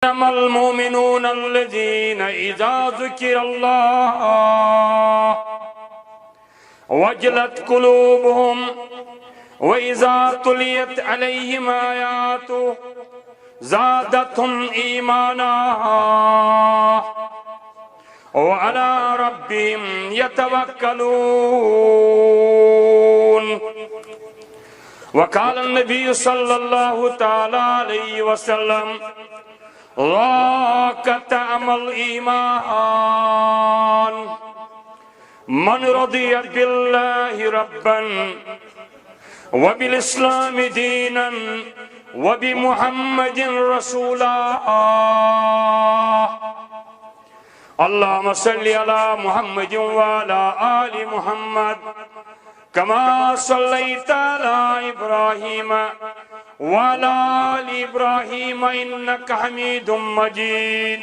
إنما المؤمنون الذين إذا ذكر الله وجلت قلوبهم وإذا تليت عليهم آياته زادتهم إيمانا وعلى ربهم يتوكلون. وقال النبي صلى الله تعالى عليه وسلم: ذاق طعم الإيمان من رضي بالله ربا وبالإسلام دينا وبمحمد رسولا. اللهم صل على محمد وعلى آل محمد كما صليت على إبراهيم وعلى آل إبراهيم إنك حميد مجيد.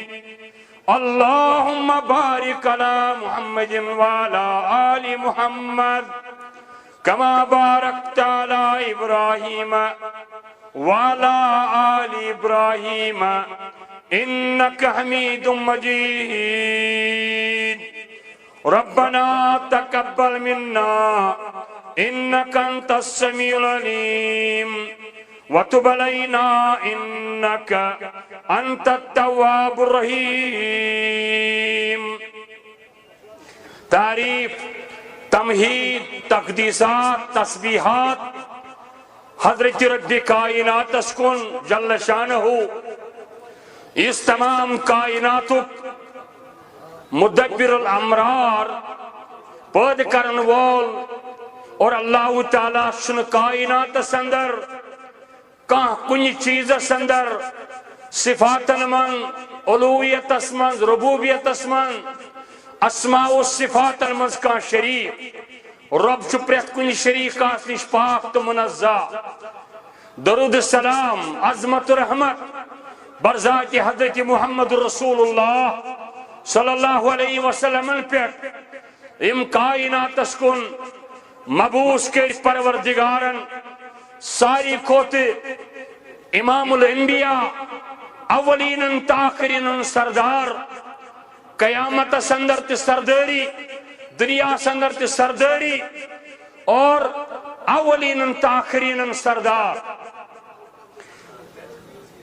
اللهم بارك على محمد وعلى آل محمد كما باركت على إبراهيم وعلى آل إبراهيم إنك حميد مجيد. ربنا تقبل منا إنك أنت السميع العليم وتب علينا إنك أنت التواب الرحيم. تعریف، تمہید، تقدیسات، تسبیحات حضرت رب کائنات اسکن جل شانہ اس تمام کائنات مدبر الامرار پید کرن وول اور اللہ تعالیٰ سن کائنات سندر کان کنی چیز سندر صفاتن من علویت اسمن ربوبیت اسمن اسماء و صفاتن من کان شریف رب چو پریت کنی شریف کاس نش پاک تو منزہ. درود السلام عظمت رحمت برذات حضرت محمد رسول اللہ صلی اللہ علیہ وسلم پیٹ ام کائنات اسکن مبوس کے پروردگارن ساری کھوت امام الانبیاء اولین تاخرین سردار قیامت سندر تی سرداری دنیا سندر تی سرداری اور اولین تاخرین سردار.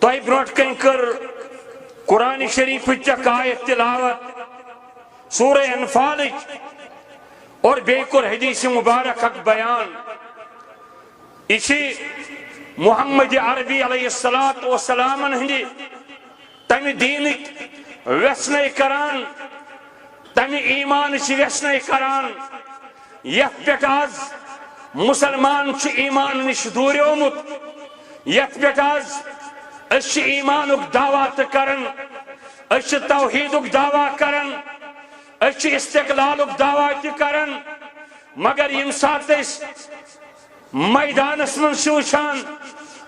تو ای بروٹ کہیں کر قرآن شریف چک آیت تلاوت سورہ انفال اور بیکر حدیث مبارک حق بیان اسی محمد عربی علیہ السلام ہندی تمی دین ویسنے کران تمی ایمان چی ویسنے کران یت پیٹ آز مسلمان چی ایمان نش دوری اومت یت پیٹ آز اس ایمانک دعوات کرن اس توحیدک دعویٰ کرن اس استقلالک دعوات کرن مگر یم سات اس میدان اسمن شوچان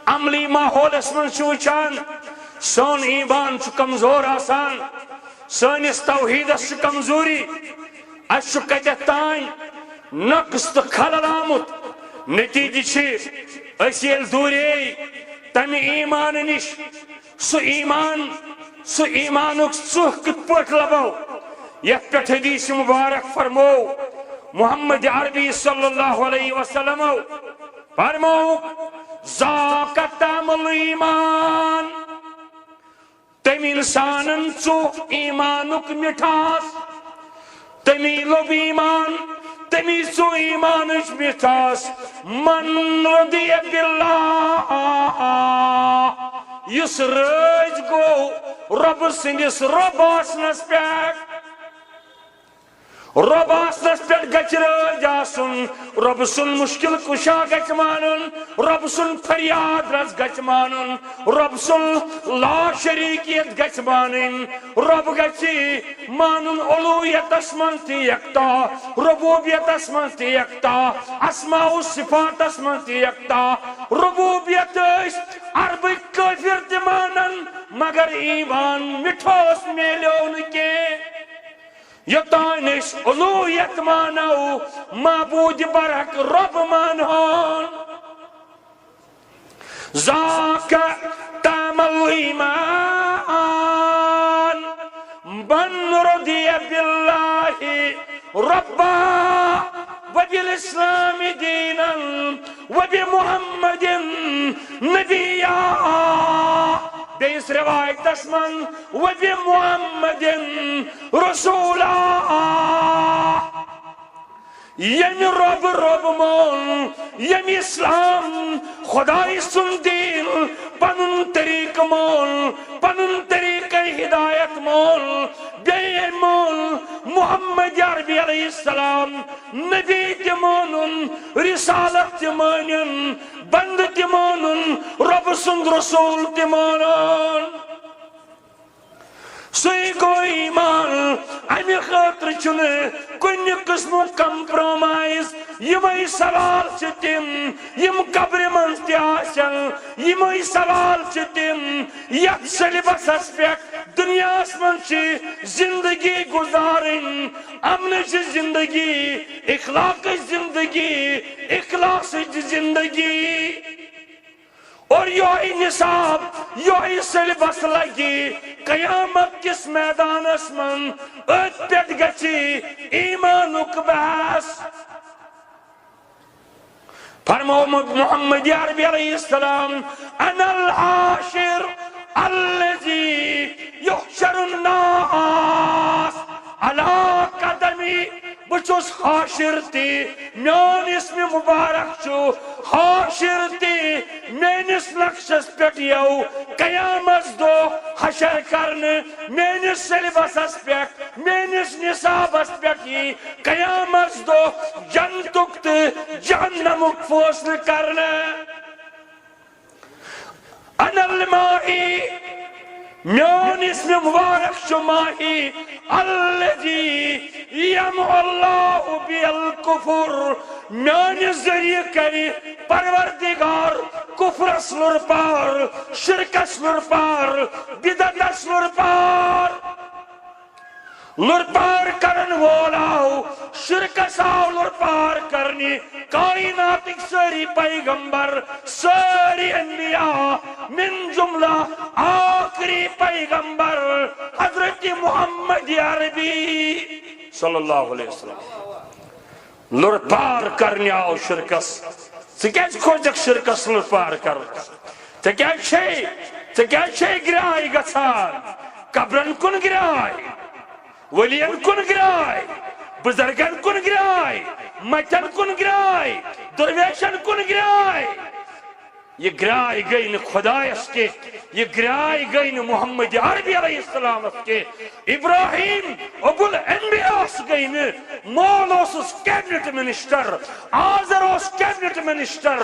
عملی ماحول اسمن شوچان سون ایمان چو کمزور آسان سون اس توحید اس کمزوری اس کتتائن نقص خلل آمد نتیجی چی اس یل دوری تمی ایمان نش سو ایمانک سوہ کت پوٹ لبو یک پیٹ حدیث مبارک فرمو محمد عربی صلی اللہ علیہ وسلم فرمو ذاق طعم الایمان تمی انسانن چو ایمانک مٹھاس تمی لب ایمان تمی سو ایمانش مٹھاس من رضی باللہ یس رج گو رب سندس رب آسنس پیٹ رب آسنس پیٹ گچ رج آسن رب سن مشکل کشا گچ مانن رب سن فریاد رز گچ مانن رب سن لا شریکیت گچ مانن رب گچی مانن علویت اسمن تی یکتا ربوبیت اسمن تی یکتا اسماء و صفات اسمن تی یکتا ربوبیت عرب کافر تی مانن مگر ایمان مٹھوس میلیون کے یتانش علویت مانو معبود برحق رب مانون. ذاك طعم الإيمان من رضي بالله ربا وبالإسلام دينا وبمحمد نبيا. بیس روایت اسمن وبمحمد رسولا. یم رب مول یم اسلام خدای سن دین پنن طریق مول پنن طریق ہدایت مول بے مول محمد عربی علیہ السلام نبی تمونن رسالت تمونن بند تمونن رب سن رسول تمونن. سی گو ایمان امی خاطر چھنے کنی قسم کمپرومائز یمی سوال چھتیم یم قبر منز تیاسن یمی سوال چھتیم یک سلیبس اسپیک دنیا اسمن چھ زندگی گزارن امن چھ زندگی اخلاق زندگی اخلاص زندگی اور یہی نصاب یہی سلیبس لگی قیامت کس میدان اسمن ات پیٹ گچی ایمانک بحث. فرمو محمد عربی علیہ السلام انا الحاشر الذي يحشر الناس على قدمی. بچوس حاشر تی میون اسم مبارک چو حاشر تی مینس نقشس پیٹ یو قیامت دو حشر کرنے مینس سلیبس اس پیٹ مینس نصاب اس پیٹ یہ قیامت دو جنتک تی جہنمک فوصل کرنے. انا المائی میون اسم مبارک چو ماہی الذي یمحو اللہ بی الکفر. میون ذریعہ کری پروردگار کفر اسلر پار شرک اسلر پار بدعت اسلر پار لرپار کرن وولاو شرک ساو لرپار کرنی کائنات ساری پیغمبر ساری انبیاء من جملہ آخری پیغمبر حضرت محمد عربی صلی اللہ علیہ وسلم لرپار کرنی آو شرکس. سکیج کھوجک شرکس لرپار کر سکیج چھے گرائی گسان قبرن کن گرائی ولین کن گرائی بزرگن کن گرائی مچن کن گرائی درویشن کن گرائی. یہ گرائی گئی ن خدای اس کے یہ گرائی گئی ن محمد عربی علیہ السلام اس کے ابراہیم ابو الانبیاء اس گئی ن مولوس اس کیبنٹ منسٹر آزر اس کیبنٹ منسٹر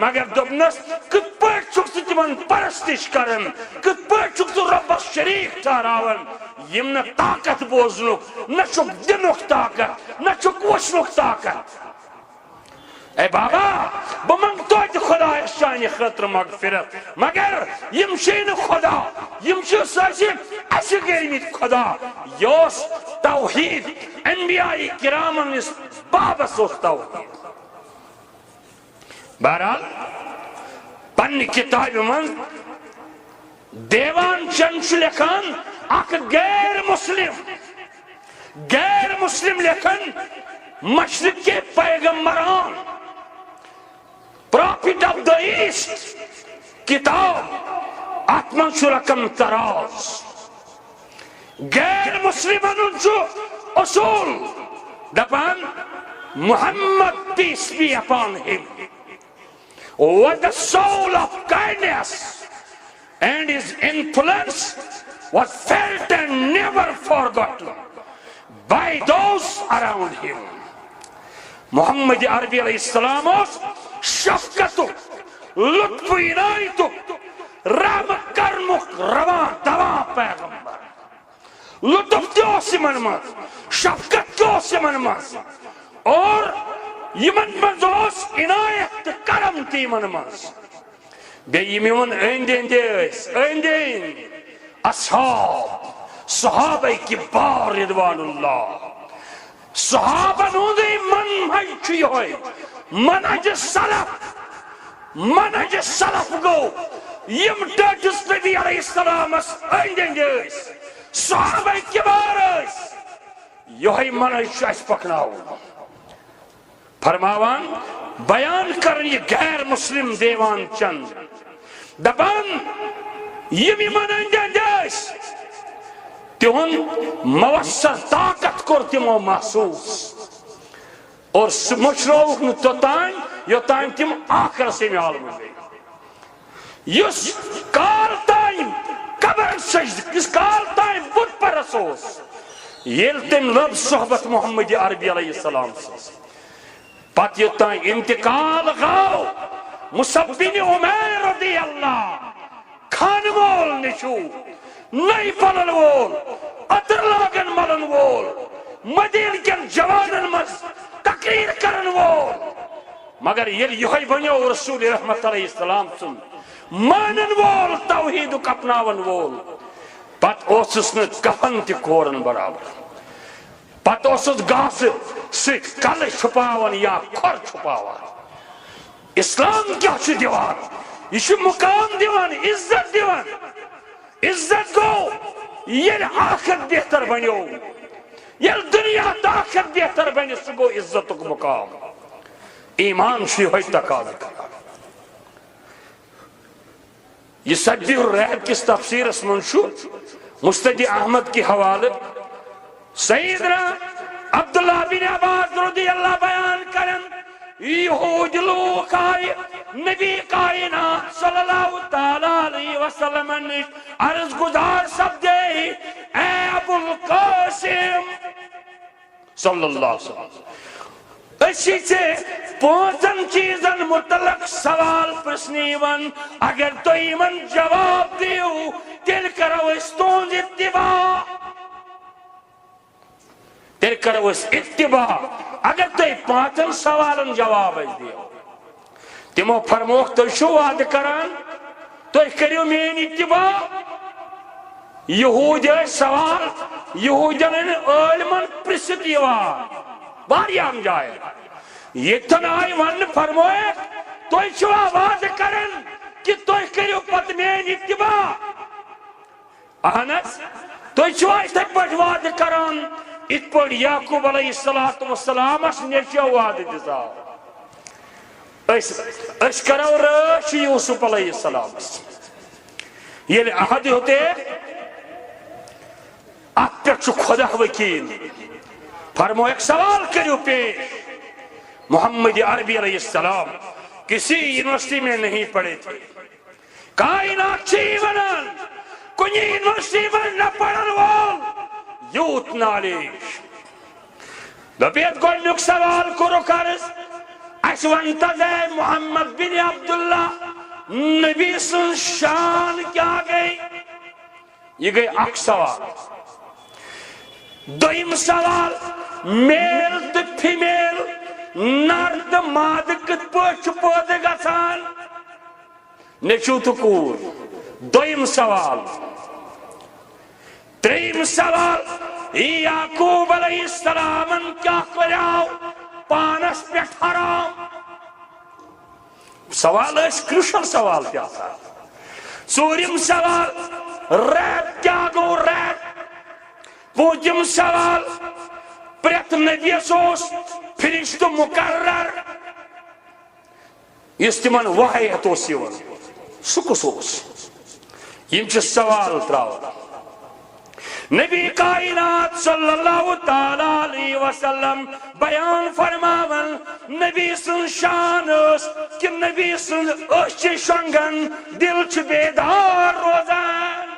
مگر دبنس کت پاٹ چک سی تمن پرستش کرن کت پاٹ چک سی رب شریف ٹھہراون. یم نہ طاقت بوزنک نہ چک دنک طاقت نہ چک وشنک طاقت. اے بابا بمنگ تویت خدا شانی خطر مغفرت مگر یم شین خدا یم شو سرسی اسی گیرمیت خدا یوس توحید انبیاء کرامن اس بابس اس توحید. بہرحال پن کتاب من دیوان چنچ لکھان اک غیر مسلم لکھن مشرق کے پیغمبران پروفیٹ آف دا ایسٹ کتاب اتمن شو رقم تراز غیر مسلمان جو اصول دپان محمد peace be upon him with the soul of kindness and his influence was felt and never forgotten by those around him. محمد عربی علیہ السلام شفقت لطف عنایت رحمت کرمک روان دوان پیغمبر لطف کیوں سے منمز شفقت کیوں سے منمز اور یہ منمز عنایت کرم تی منمز. بے یمیون ایندین صحابہ کبار رضوان اللہ صحابہ نوندی منہج چھوئی ہوئی منہج سلف گو یم ٹاٹس نبی علیہ السلام اس ایندین دیس صحابہ کبار یہ منج اس پکناو فرماوان بیان کرن یہ غیر مسلم دیوان چند دپان یہ منج تہن موثر طاقت کور تمو محسوس اور مشروک نہ توتان یوتان تم آخر سے عالم گئی یس کال تائم قبر سجد کس کال تائم بت پرسوس یل تم لب صحبت محمد عربی علیہ السلام سے پت یوتان انتقال غاو مصعب بن عمیر رضی اللہ کھان وول نشو نئی پلن وول اتر لاگن ملن وول مدین کن جوانن مز تقریر کرن وول مگر یہ بنیو رسول رحمت علیہ السلام سن مانن وول توحید اپناون وول پت اوسس ن کفن تہ کورن برابر پت اوسس گاس ست کل چھپاون یا کھر چھپاون اسلام کیا چھ دیوان یہ مقام دیوان عزت دیوان عزت گو یہ آخر بہتر بنیو یہ دنیا آخر بہتر بنی سہ گو عزت مقام ایمان شی ہوئی تقاضا کرا یہ سجی الرحب کس تفسیر اس منشور مستدی احمد کی حوالے سیدنا عبداللہ بن عباس رضی اللہ بیان کرن یہود لوگ آئے نبی کائنات صلی اللہ تعالیٰ علیہ وسلم عرض گزار سب دے اے ابو القاسم صلی اللہ علیہ وسلم اسی سے پانچن چیزن متعلق سوال پرسنیون اگر تو ایمن جواب دیو تیل کرو اس تونز اتباع تیل کرو اس اتباع اگر تو پانچن سوالن جواب دیو تمو فرموخ تو شو وعد کران تو کریو مین اتباع یہود سوال یہودن علمن پرست یوان باریام جائے یہ تنائی ون فرموئے تو شو آواز کرن کہ تو کریو پت مین اتباع احنس تو شو اس تک بجواد کران ات پر یعقوب علیہ السلام اس نیچے وعد دزا اس کرو رش یوسف علیہ السلام یہ احد ہوتے آپ پر چو خدا وکیل فرمو ایک سوال کریو پیش محمد عربی علیہ السلام کسی یونیورسٹی میں نہیں پڑھے تھے کائنات چی ونن کنی یونیورسٹی میں نہ پڑھن وال یوت نالیش دبیت گوڑنک سوال کرو کرس اس وانتظے محمد بن عبداللہ نبی سن شان کیا گئی یہ گئی اک سوال دویم سوال میل تو فیمیل نرد ماد کت پوچھ پودے گسان نیچو تو کور دویم سوال تریم سوال یعقوب علیہ السلام کیا کریاو پانس پیٹھ حرام سوال اس کرشل سوال کیا تھا سوریم سوال ریت کیا گو ریت پوجم سوال پریت نبی سوس فرشت مقرر استمن وحی تو سیون سکسوس یم سوال تراؤ نبی کائنات صلی اللہ تعالیٰ علیہ وسلم بیان فرماون نبی سن شان اس کہ نبی سن اچھ شنگن دل چھ بیدار روزان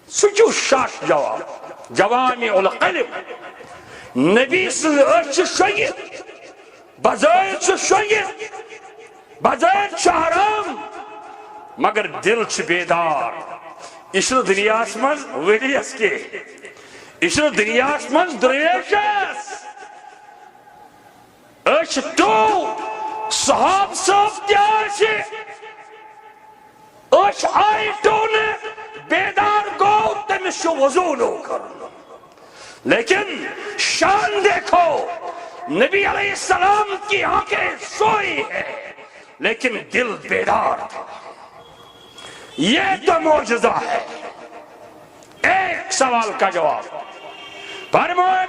سچو شاش جواب جوامع القلب نبی سن اچھ شنگن بظاہر چھ شنگن بظاہر چھ حرام مگر دل چھ بیدار اشر دنیاس من ویلیس کے اشر دنیاس من دریشس اچھ تو صحاب صاحب دیاشی اچھ آئی تو نے بیدار گو تمشو وضو نو کرن لیکن شان دیکھو نبی علیہ السلام کی آنکھیں سوئی ہے لیکن دل بیدار تھا یہ تو معجزہ ہے سوال کا جواب فرمائے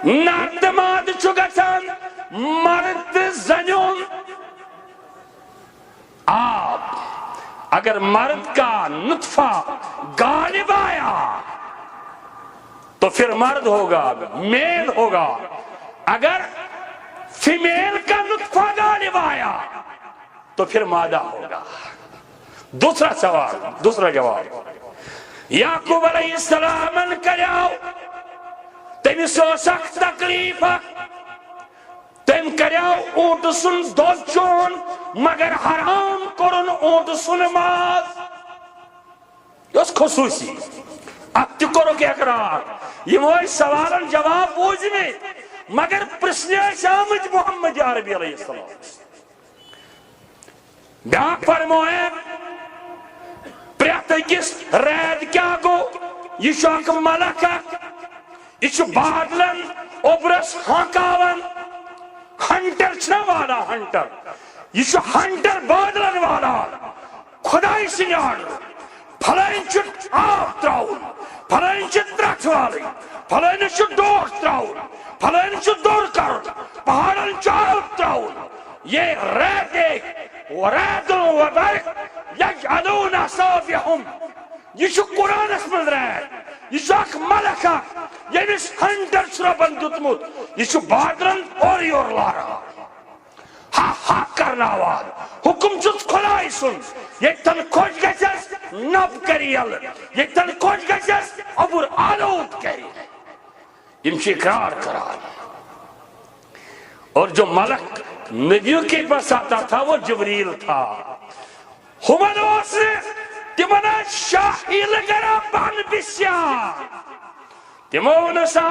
نردماد چھو گژھان مرد زنیون آپ اگر مرد کا نطفہ غالب آیا تو پھر مرد ہوگا میل ہوگا اگر فیمیل کا نطفہ غالب آیا تو پھر مادہ ہوگا دوسرا سوال دوسرا جواب یعقوب علیہ السلام کریاو تم سخت تکلیف تم کریاو اونٹ سن دود چون مگر حرام کرن اونٹ سن ماز یہ خصوصی اب تہ کرو کہ اقرار یہ سوالن جواب بوجھ میں مگر پرسنے شامج محمد عربی علیہ السلام بیاق فرمائے پریت اکس رید کیا گو یہ شاک ملکہ یہ بادلن اوبرس ہانکاون ہنٹر چھنا والا ہنٹر یہ ہنٹر بادلن والا خدای سنیار پھلائن چھ آب تراؤن پھلائن چھ درخت والی پھلائن چھ ڈوک تراؤن پھلائن چھ دور کرن پہاڑن چھ آب تراؤن یہ ریت ایک ورادن وبرق یجعلون اصابعهم یہ چھ قرآن اسمد ریت یہ چھ ملکہ یعنی ہنٹر چھربن دتمت یہ چھ بادرن اور یور لارا ہا ہا کرنا آواز حکم چھت کھلائی سن یہ تن کھوج گچس نب کری ال یہ تن کھوج گچس عبر آلود کری ان سے اقرار کرا اور جو ملک نبیوں کے پاس آتا تھا وہ جبریل تھا ہمانوس نے تمنا شاہی لگرا بان بسیا تمون سا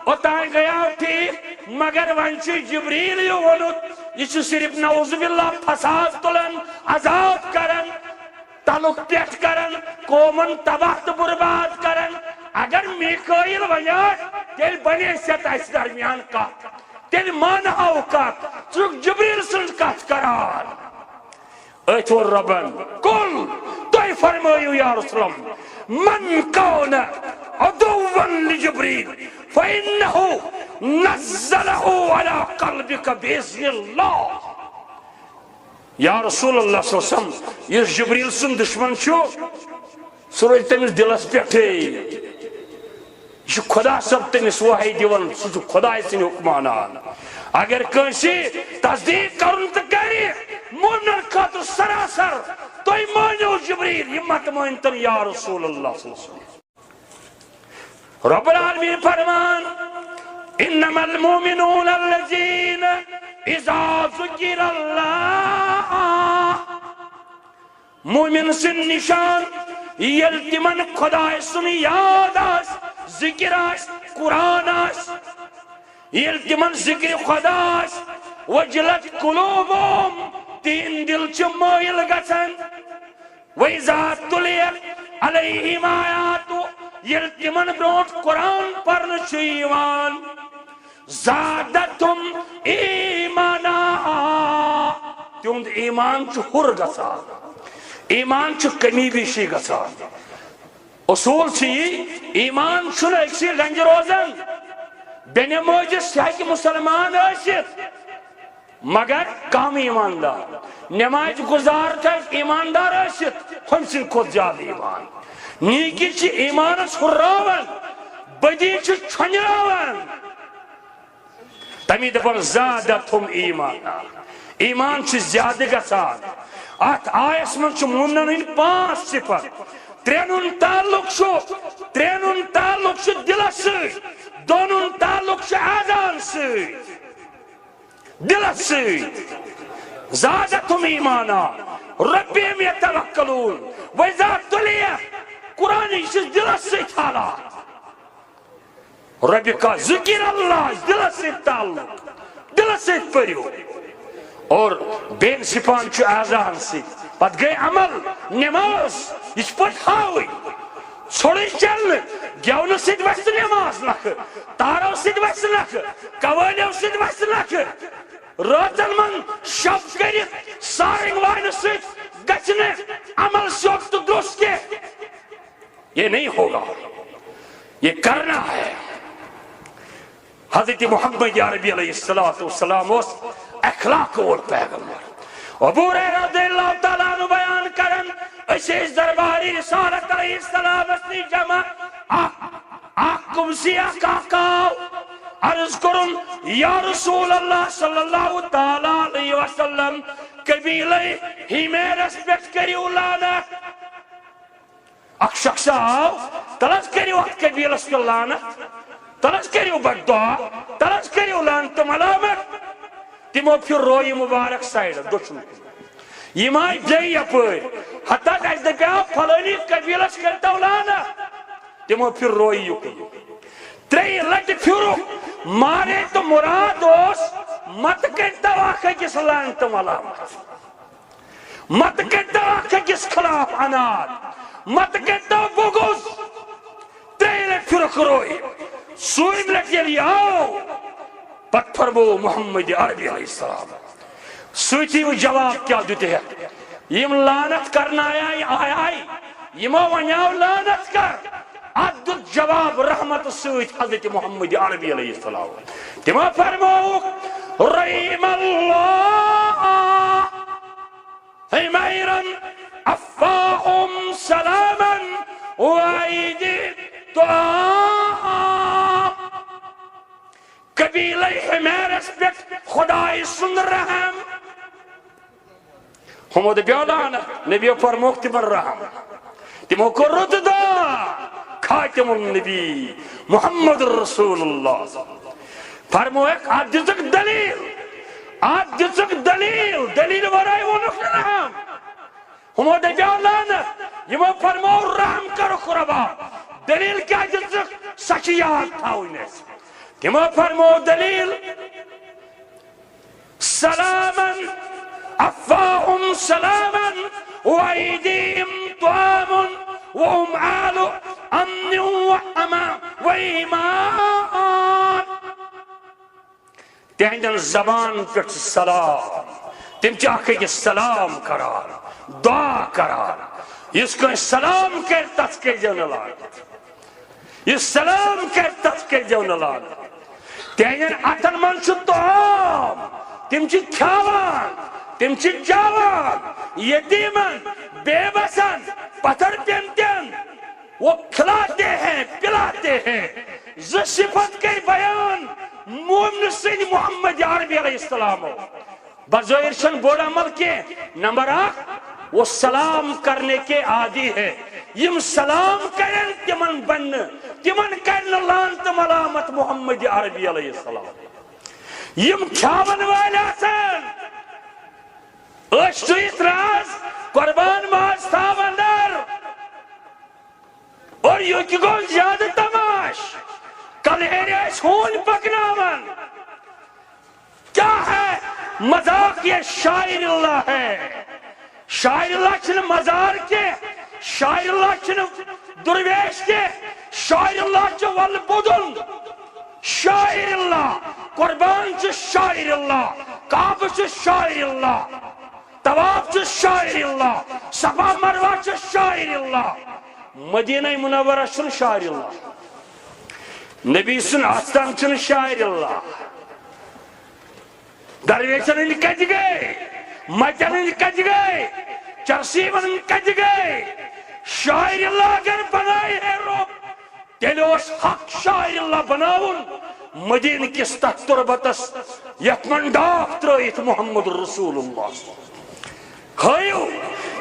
اتائیں گیا ٹھیک مگر ونچی جبریل یو ونت یہ صرف نعوذ باللہ فساد تلن عذاب کرن تعلق پیٹ کرن قومن تباہ برباد کرن اگر میکائیل ونیار تیل بنی سیت اس درمیان کا تیل مانا اوقات چرک جبریل سن کات کران ایتور ربن کل توی فرمائیو یا رسول اللہ من کون عدوا لجبریل فإنه نزله على قلبك بإذن الله یا رسول اللہ صلی اللہ علیہ وسلم یہ جبریل سن دشمن چھو سروج تمس دلس پیٹھے یہ خدا سب تمس وحی دیون سو خدا سن حکمانان اگر کنسی تصدیق کرن تو کری مومن خاطر سراسر تو مانو جبریل یہ مت مانتن یا رسول اللہ صلی اللہ علیہ وسلم رب العالمین فرمان انما المؤمنون الذين اذا ذکر اللہ مومن سن نشان یلتمن خدا سن یاد آس ذکر آس قرآن آس یلتمن ذکر خدا آس وجلت قلوبهم تین دل چھ مائل گژھان وَإِذَا تُلِيَتْ عَلَيْهِمْ آیاتُ یلتمن برونٹ قرآن پرن چھ ایمان زادتهم ایمانا تیوند ایمان چھ ہر گژھان ایمان چھ کمی بیشی گژھان اصول چھ ایمان چھن اکسی گنج روزن بے نمازس کہ مسلمان ٲسِتھ مگر کم ایماندار نماز گزار تھا ایماندار ٲسِتھ ہم سن کھوت زیادہ ایمان نیکی چھ ایمانس ہراون بدی چھ چھنراون تمی دپن زادتهم ایمانا ایمان چھ زیادہ گژھان ات آیس من چھ مومنن ہند 5 صفت ترینن تعلق چھ دلس سۭتۍ دونن تعلق چھ اذان سۭتۍ دلس سۭتۍ زادتهم ایمانا ربهم یتوکلون وَإِذَا تُلِيَتْ قرآن یہ دلس سۭتۍ حالات رب کا ذکر اللہ دلس سۭتۍ تعلق دلس سۭتۍ پٔرِو اور بین سپان چھ اذان سۭتۍ پت گئی عمل نماز یہ پت ہاوی چھوڑی چلن گیون سید وست نماز نکھ تارو سید وست نکھ قوالیو سید وست نکھ راتن من شب کرت سارنگ وائن سید گچنے عمل سیوک تو درست کے یہ نہیں ہوگا یہ کرنا ہے. حضرت محمد عربی علیہ السلام اس اخلاق اور پیغمبر. ابو ہریرہ رضی اللہ تعالیٰ عنہ بیان کرن اس درباری رسالت علیہ السلام اسنی جمع آکم سیاہ کاکاو عرض کرن یا رسول اللہ صلی اللہ تعالیٰ علیہ وسلم قبیلے ہی میں رسپیکٹ کریو لانت. اک شخص آو تلس کریو ات قبیلس کے لانت تلس کریو بددعا تلس کریو لانت ملامت. تمو پھر روی مبارک سائڈ دچھن یہ مائی جائی اپر حتیٰ کہ اس دکھا پھلانی قبیلس کرتا لانا تمو پھر روی یکی تری لٹ پھرو مارے تو مراد اس مت کرتا واقع کس لانت ملامت مت کرتا واقع کس خلاف عناد مت کرتا بغض تری لٹ پھر روی سوئم لٹ یلی آو پت فرمو محمد عربی علیہ السلام سوچی وہ جواب کیا دیتے ہیں یم لانت کرنا آئی یمو ونیاو لانت کر عدد جواب رحمت سوچ حضرت محمد عربی علیہ السلام تمہ فرمو رحم اللہ حمیرن افاہم سلاما وعیدی طعام قبیلہ حمیرس پہ خدای سن رحم ہمو دے بیولانا نبی فرموک تمن رحم تمو کو رد دا خاتم النبی محمد رسول اللہ فرمو ایک آج جزک دلیل ورائی وہ نفر رحم ہمو دے بیولانا یمو فرمو رحم کرو قربا دلیل کیا جزک سچیات تھا انہیں تمو فرمو دلیل سلاما افاهم سلاما وعیدیم طعام وهم آل امن وایمان تہندن زبان پر سلام تم چاہے کہ سلام کرار دعا کرار اس کو سلام کر تذکر جو نلاگ یہ سلام کر تذکر جو نلاگ تہندن اتن من چھو طعام تم چھ کھاوان تم چھ جاوان یتیمن بے بسن پتھر پینتین وہ کھلاتے ہیں پلاتے ہیں صفت کے بیان مومن سید محمد عربی علیہ السلام بظاہر شن بوڑ عمل کے نمبر 8 وہ سلام کرنے کے عادی ہے یم سلام کرن تمن بن تمن کرن لانت ملامت محمد عربی علیہ السلام یم کھاون والا سن اشتو اتراز قربان ماز تھا اندر اور یوں کی گو زیادہ تماش کل ایریس ہون پکنامن کیا ہے مذاق یہ شاعر اللہ ہے شاعر اللہ چھن مزار کے شاعر اللہ چھن درویش کے شاعر اللہ چھن والبودن شاعر اللہ قربان چھن شاعر اللہ کعب چھن شاعر اللہ طواف چھن شاعر اللہ صفا مروہ چھن شاعر اللہ مدینہ منورہ چھن شاعر اللہ نبی سن آستان چھن شاعر اللہ درویشن ان کج گئے مجن ان کج گئے چرسیون ان کج گئے شاعر اللہ اگر بنائے ہے رو تیلوش حق شاعر اللہ بناون مدین کس تحت تربتس یتمن ڈاکتر ایت محمد رسول اللہ خیو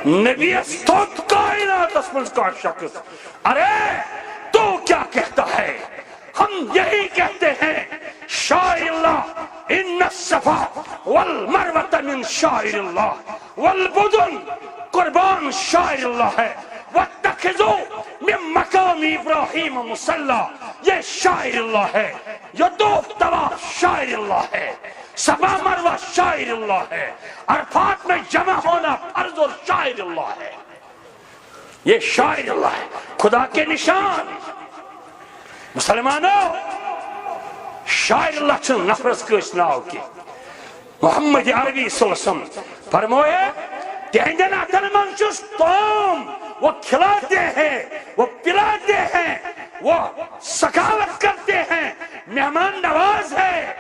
نبی استوت کائنات اسمنز کا شخص ارے تو کیا کہتا ہے ہم یہی کہتے ہیں شاعر اللہ ان الصفا والمروۃ من شاعر اللہ والبدن قربان شاعر اللہ ہے واتخذوا من مقام ابراہیم مصلی یہ شاعر اللہ ہے یطوف طواف شاعر اللہ ہے صفا مروہ شاعر اللہ ہے عرفات میں جمع ہونا فرض اور شاعر اللہ ہے یہ شاعر اللہ ہے خدا کے نشان مسلمانوں شاعر اللہ چھن نفرس کے اسناؤ کی محمد عربی صلی اللہ علیہ وسلم فرموئے تہندن اتن منشس توم وہ کھلاتے ہیں وہ پلاتے ہیں وہ سخاوت کرتے ہیں، مہمان نواز ہے۔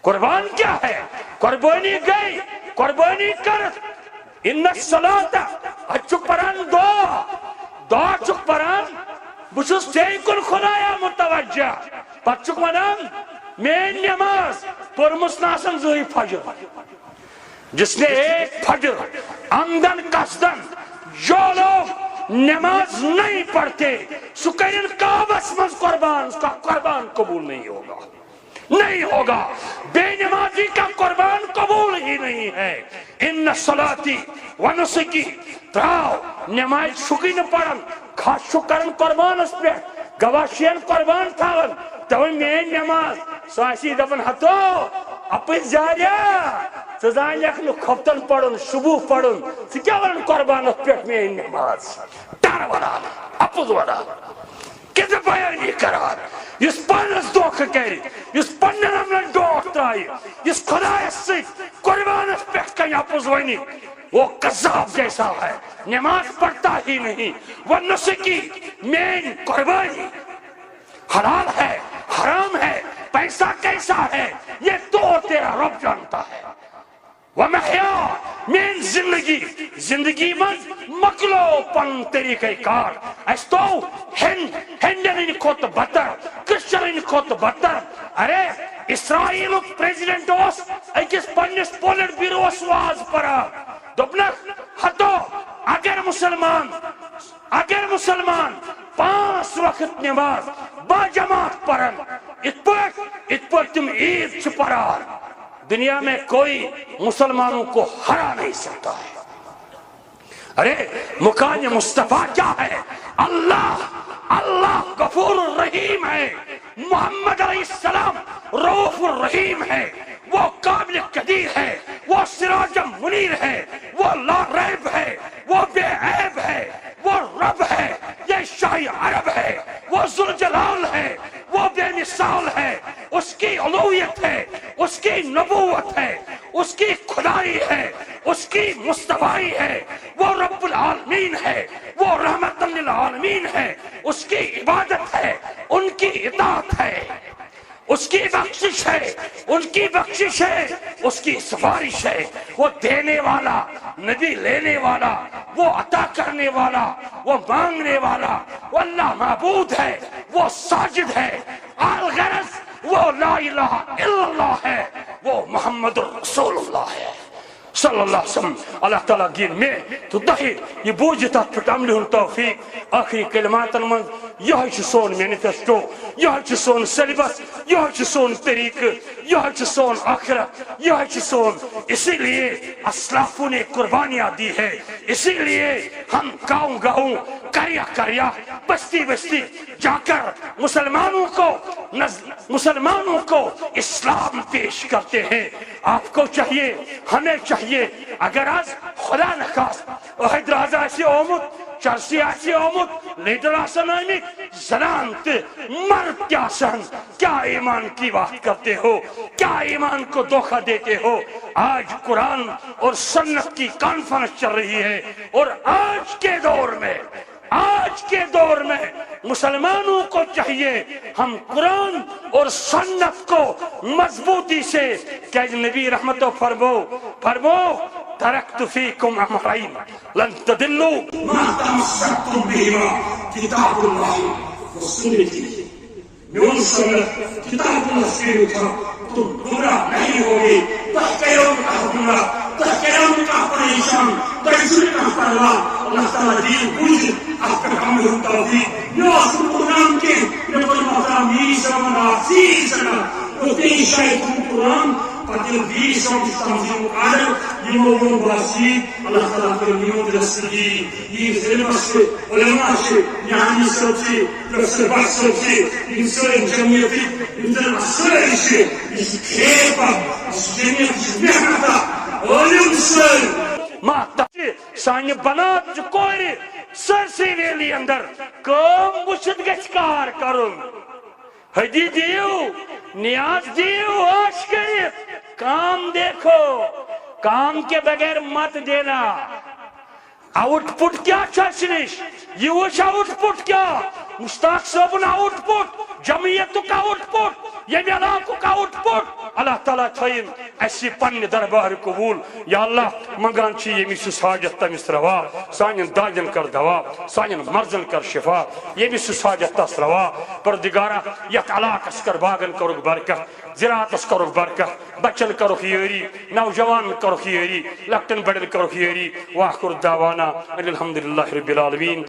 قربان کیا ہے؟ قربانی گئی، قربانی کر۔ ان الصلاۃ اچھک پران دعا چک پران بچس ٹھیک کن خدایا متوجہ، پتچک ونان مین نماز پرمس ناسن زہی فجر۔ جس نے ایک فجر آمدن قصدن جو لوگ نماز نہیں پڑھتے سکرین کعبس مز قربان، اس کا قربان قبول نہیں ہوگا، نہیں ہوگا۔ بے نمازی کا قربان قبول ہی نہیں ہے۔ ان صلاتی و نسکی تراؤ نماز شکی نہ پڑھن، خاص شکرن قربان اس پہ گواشین قربان تھاون، تو میں نماز ساسی دفن ہتو اپنی زیادہ سزائن یکنو کھفتن پڑھن، شبو پڑھن، سکیا ورن قربان اس پہ میں نماز ٹار وران اپوز وران کدھر بیانی کرار یس پانس دوکھ کری، یس پنن امن دوکھ ترائی، یس خدای سے قربان اس پہ کہیں اپوز ونی، وہ قذاب جیسا ہے، نماز پڑھتا ہی نہیں۔ وہ نسکی مین قربانی حلال ہے، حرام ہے، پیسہ کیسا ہے یہ تو تیرا رب جانتا ہے۔ ومحیا مین زندگی من مکلو پن طریقہ کار اس تو ہندن ان کھوت بطر، کرسچن ان کھوت بطر۔ ارے اسرائیل پریزیڈنٹ اوس اکس پنس پولٹ بیروس واز پرا دبنک ہتو اگر مسلمان 5 وقت نماز با جماعت پڑھن ات پر تم عید چھ پرار، دنیا میں کوئی مسلمانوں کو ہرا نہیں سکتا ہے۔ ارے مکان مصطفیٰ کیا ہے؟ اللہ غفور الرحیم ہے، محمد علیہ السلام رؤوف الرحیم ہے، وہ قابل قدیر ہے، وہ سراج منیر ہے، وہ لا ریب ہے، وہ بے عیب ہے، وہ رب ہے، یہ شاہی عرب ہے، وہ ذوالجلال ہے، وہ بے مثال ہے، اس کی علویت ہے، اس کی نبوت ہے، اس کی خدائی ہے، اس کی مصطفائی ہے، وہ رب العالمین ہے، وہ رحمت للعالمین ہے، اس کی عبادت ہے، ان کی اطاعت ہے، اس کی بخشش ہے، ان کی بخشش ہے، اس کی سفارش ہے۔ وہ دینے والا، نبی لینے والا، وہ عطا کرنے والا، وہ مانگنے والا، وہ اللہ معبود ہے، وہ ساجد ہے، الغرض وہ لا الہ الا اللہ ہے، وہ محمد رسول اللہ ہے صلی اللہ علیہ وسلم۔ اللہ تعالیٰ گیر میں تو دہی یہ بوجھتا پھٹ عملی ہن توفیق آخری کلمات من یہ سون مینیفیسٹو، یہ سون سیلیبس، یہ سون طریق، یہ سون آخرت، یہ سون۔ اسی لیے اسلافوں نے قربانیاں دی ہے، اسی لیے ہم گاؤں کریا بستی جا کر مسلمانوں کو اسلام پیش کرتے ہیں۔ آپ کو چاہیے، ہمیں چاہیے، اگر آج خدا نخواست عہد رازہ ایسے آمد، چرسی ایسے آمد، لیڈر آسن آمد، زنان تے مرد کیا سن، کیا ایمان کی بات کرتے ہو، کیا ایمان کو دھوکہ دیتے ہو۔ آج قرآن اور سنت کی کانفرنس چل رہی ہے، اور آج کے دور میں مسلمانوں کو چاہیے ہم قرآن اور سنت کو مضبوطی سے کہ نبی رحمت و فرمو ترکت فیکم امرین لن تدلوا ما تمسکتم بہما کتاب اللہ و سنتی۔ میون سنت کتاب اللہ سے اٹھا تم گمراہ نہیں ہوگی، تحقیروں کا گمراہ، تحقیروں کا پریشان، تحقیروں کا پرواہ۔ اللہ تعالیٰ دین بوجھ آپ کا کام ہوتا ہوگی نو قرآن کے نبی محترم میشن عزیزنا وہ تین شاید قرآن پتل بیش اور تنظیم عالم یہ موضوع باسی اللہ تعالیٰ کے نیوت رسلی یہ ذلمت سے علماء سے یعنی سب سے رسل بخش سب سے ان سے جمعیتی ان سے اثر سے اس کھیپا اس جمعیت اس محنتا علم سے ماتا سانی بنات جو کوئی سرسی ویلی اندر کام مشد گچکار کرن حدی دیو نیاز دیو آش کریت کام دیکھو، کام کے بغیر مت دینا۔ آؤٹ پٹ کیا چاچنش یہ وش آؤٹ پٹ کیا مشتاق صاحب آؤٹ پٹ جمعیت کا آؤٹ پٹ یہ علاقوں کا آؤٹ پٹ اللہ تعالیٰ تھوین ایسی پن دربار قبول یا اللہ منگان چی یہ میسس حاجت تمس روا سانین دادن کر دوا سانین مرزن کر شفا یہ میسس حاجت تس روا پردگارہ یت علاقس کر باغن کرک برکت زراعتس کرک برکت بچن کرک یری نوجوان کرک یری لکٹن بڑن کرک یری واخر دعوانا الحمدللہ رب العالمین